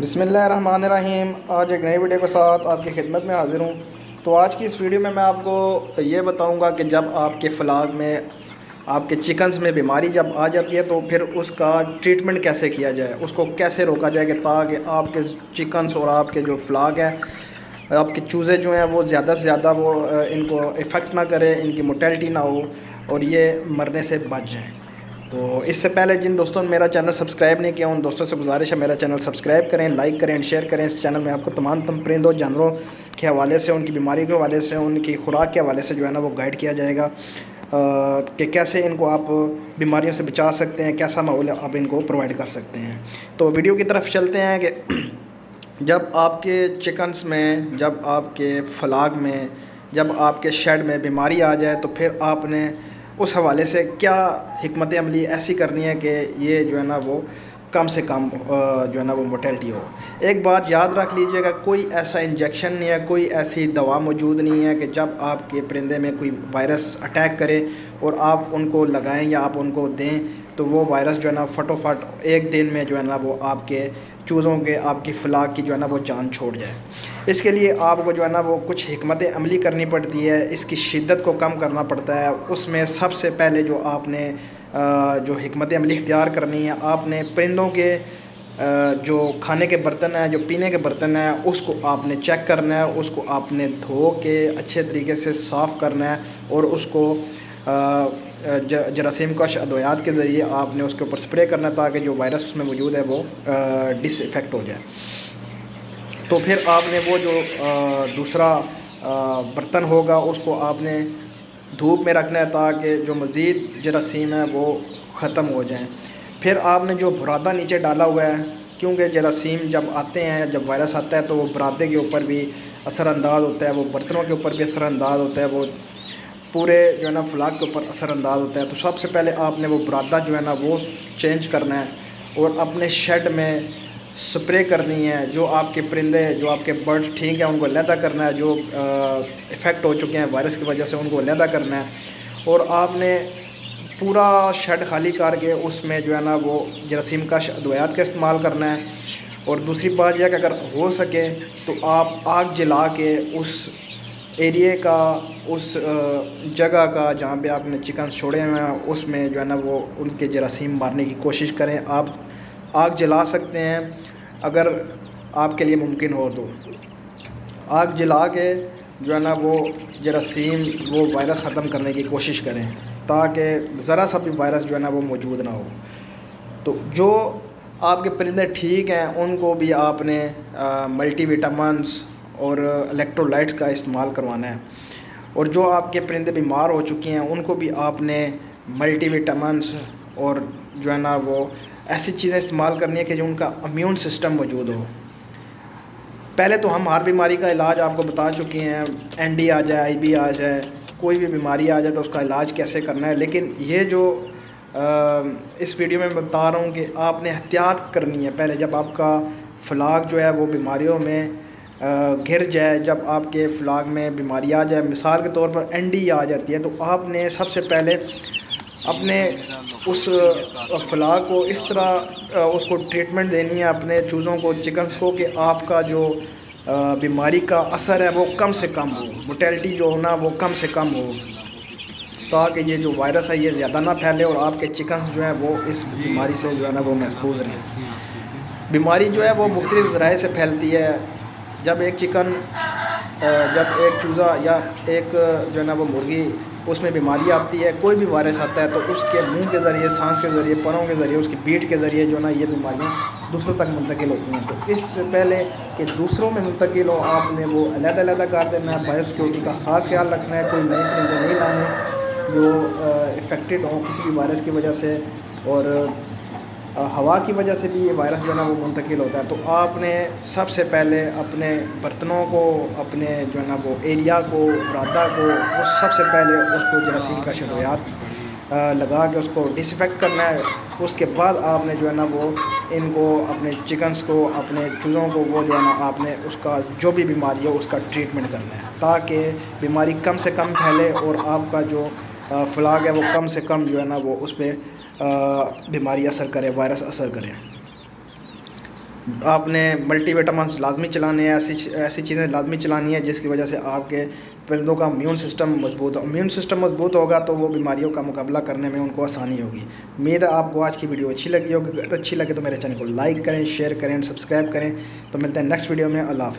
بسم اللہ الرحمن الرحیم۔ آج ایک نئی ویڈیو کے ساتھ آپ کی خدمت میں حاضر ہوں۔ تو آج کی اس ویڈیو میں آپ کو یہ بتاؤں گا کہ جب آپ کے فلاگ میں آپ کے چکنز میں بیماری جب آ جاتی ہے تو پھر اس کا ٹریٹمنٹ کیسے کیا جائے، اس کو کیسے روکا جائے کہ تاکہ آپ کے چکنز اور آپ کے جو فلاگ ہے، آپ کے چوزے جو ہیں وہ زیادہ سے زیادہ وہ ان کو افیکٹ نہ کرے، ان کی موٹیلٹی نہ ہو اور یہ مرنے سے بچ جائیں۔ تو اس سے پہلے جن دوستوں نے میرا چینل سبسکرائب نہیں کیا ان دوستوں سے گزارش ہے میرا چینل سبسکرائب کریں، لائک کریں، شیئر کریں۔ اس چینل میں آپ کو تمام پرندوں جانوروں کے حوالے سے، ان کی بیماری کے حوالے سے، ان کی خوراک کے حوالے سے جو ہے نا وہ گائیڈ کیا جائے گا کہ کیسے ان کو آپ بیماریوں سے بچا سکتے ہیں، کیسا ماحول آپ ان کو پرووائڈ کر سکتے ہیں۔ تو ویڈیو کی طرف چلتے ہیں کہ جب آپ کے چکنز میں، جب آپ کے فلاگ میں، جب آپ کے شیڈ میں بیماری آ جائے تو پھر آپ نے اس حوالے سے کیا حکمت عملی ایسی کرنی ہے کہ یہ جو ہے نا وہ کم سے کم جو ہے نا وہ موٹیلٹی ہو۔ ایک بات یاد رکھ لیجئے گا، کوئی ایسا انجیکشن نہیں ہے، کوئی ایسی دوا موجود نہیں ہے کہ جب آپ کے پرندے میں کوئی وائرس اٹیک کرے اور آپ ان کو لگائیں یا آپ ان کو دیں تو وہ وائرس جو ہے نا فٹافٹ ایک دن میں جو ہے نا وہ آپ کے چوزوں کے، آپ کی فلاگ کی جو ہے نا وہ جان چھوڑ جائے۔ اس کے لیے آپ کو جو ہے نا وہ کچھ حکمت عملی کرنی پڑتی ہے، اس کی شدت کو کم کرنا پڑتا ہے۔ اس میں سب سے پہلے جو آپ نے جو حکمت عملی اختیار کرنی ہے، آپ نے پرندوں کے جو کھانے کے برتن ہیں، جو پینے کے برتن ہیں، اس کو آپ نے چیک کرنا ہے، اس کو آپ نے دھو کے اچھے طریقے سے صاف کرنا ہے اور اس کو جراثیم کش ادویات کے ذریعے آپ نے اس کے اوپر سپرے کرنا ہے تاکہ جو وائرس اس میں موجود ہے وہ ڈس ایفیکٹ ہو جائے۔ تو پھر آپ نے وہ جو دوسرا برتن ہوگا اس کو آپ نے دھوپ میں رکھنا ہے تاکہ جو مزید جراثیم ہے وہ ختم ہو جائیں۔ پھر آپ نے جو برادہ نیچے ڈالا ہوا ہے، کیونکہ جراثیم جب آتے ہیں، جب وائرس آتا ہے تو وہ برادے کے اوپر بھی اثر انداز ہوتا ہے، وہ برتنوں کے اوپر بھی اثر انداز ہوتا ہے، وہ پورے جو ہے نا فلاگ کے اوپر اثر انداز ہوتا ہے۔ تو سب سے پہلے آپ نے وہ برادہ جو ہے نا وہ چینج کرنا ہے اور اپنے شیڈ میں سپرے کرنی ہے۔ جو آپ کے پرندے، جو آپ کے برڈ ٹھیک ہیں ان کو علیحدہ کرنا ہے، جو افیکٹ ہو چکے ہیں وائرس کی وجہ سے ان کو علیحدہ کرنا ہے اور آپ نے پورا شیڈ خالی کر کے اس میں جو ہے نا وہ جراثیم کش ادویات کا استعمال کرنا ہے۔ اور دوسری بات یہ ہے کہ اگر ہو سکے تو آپ آگ جلا کے اس ایریے کا، اس جگہ کا جہاں پہ آپ نے چکنز چھوڑے ہوئے ہیں اس میں جو ہے نا وہ ان کے جراثیم مارنے کی کوشش کریں۔ آپ آگ جلا سکتے ہیں اگر آپ کے لیے ممکن ہو تو آگ جلا کے جو ہے نا وہ جراثیم، وہ وائرس ختم کرنے کی کوشش کریں تاکہ ذرا سا بھی وائرس جو ہے نا وہ موجود نہ ہو۔ تو جو آپ کے پرندے ٹھیک ہیں ان کو بھی آپ نے ملٹی وٹامنس اور الیکٹرولائٹس کا استعمال کروانا ہے، اور جو آپ کے پرندے بیمار ہو چکے ہیں ان کو بھی آپ نے ملٹی وٹامنس اور جو ہے نا وہ ایسی چیزیں استعمال کرنی ہے کہ جو ان کا امیون سسٹم موجود ہو۔ پہلے تو ہم ہر بیماری کا علاج آپ کو بتا چکے ہیں، این ڈی آ جائے، آئی بی آ جائے، کوئی بھی بیماری آ جائے تو اس کا علاج کیسے کرنا ہے، لیکن یہ جو اس ویڈیو میں بتا رہا ہوں کہ آپ نے احتیاط کرنی ہے۔ پہلے جب آپ کا فلاگ جو ہے وہ بیماریوں میں گھر جائے، جب آپ کے فلاگ میں بیماری آ جائے، مثال کے طور پر این ڈی آ جاتی ہے، تو آپ نے سب سے پہلے اپنے اس فلاگ کو اس طرح اس کو ٹریٹمنٹ دینی ہے اپنے چوزوں کو، چکنز کو، کہ آپ کا جو بیماری کا اثر ہے وہ کم سے کم ہو، موٹیلٹی جو ہونا وہ کم سے کم ہو تاکہ یہ جو وائرس ہے یہ زیادہ نہ پھیلے اور آپ کے چکنز جو ہیں وہ اس بیماری سے جو ہے نا وہ محفوظ رہیں۔ بیماری جو ہے وہ مختلف ذرائع سے پھیلتی ہے۔ جب ایک چکن، جب ایک چوزا یا ایک جو ہے نا وہ مرغی، اس میں بیماری آتی ہے، کوئی بھی وائرس آتا ہے تو اس کے منہ کے ذریعے، سانس کے ذریعے، پروں کے ذریعے، اس کی بیٹ کے ذریعے جو ہے نا یہ بیماریاں دوسروں تک منتقل ہوتی ہیں۔ تو اس سے پہلے کہ دوسروں میں منتقل ہو آپ نے وہ علیحدہ علیحدہ کر دینا ہے، بایو سیکورٹی کا خاص خیال رکھنا ہے، کوئی نئے پرندے نہیں لانے جو افیکٹڈ ہوں کسی بھی وائرس کی وجہ سے، اور ہوا کی وجہ سے بھی یہ وائرس جو ہے نا وہ منتقل ہوتا ہے۔ تو آپ نے سب سے پہلے اپنے برتنوں کو، اپنے جو ہے نا وہ ایریا کو، برادہ کو، اس سب سے پہلے اس کو جراثیم کا ادویات لگا کے اس کو ڈس انفیکٹ کرنا ہے۔ اس کے بعد آپ نے جو ہے نا وہ ان کو، اپنے چکنز کو، اپنے چوزوں کو، وہ جو ہے نا آپ نے اس کا جو بھی بیماری ہے اس کا ٹریٹمنٹ کرنا ہے تاکہ بیماری کم سے کم پھیلے اور آپ کا جو فلاگ ہے وہ کم سے کم جو ہے نا وہ اس پہ بیماری اثر کرے، وائرس اثر کرے۔ آپ نے ملٹی وٹامنس لازمی چلانے ہیں، ایسی چیزیں لازمی چلانی ہیں جس کی وجہ سے آپ کے پرندوں کا امیون سسٹم مضبوط ہو. امیون سسٹم مضبوط ہوگا تو وہ بیماریوں کا مقابلہ کرنے میں ان کو آسانی ہوگی. امید ہے آپ کو آج کی ویڈیو اچھی لگی ہوگی. اگر اچھی لگے تو میرے چینل کو لائک کریں، شیئر کریں، سبسکرائب کریں. تو ملتے ہیں نیکسٹ ویڈیو میں. اللہ حافظ.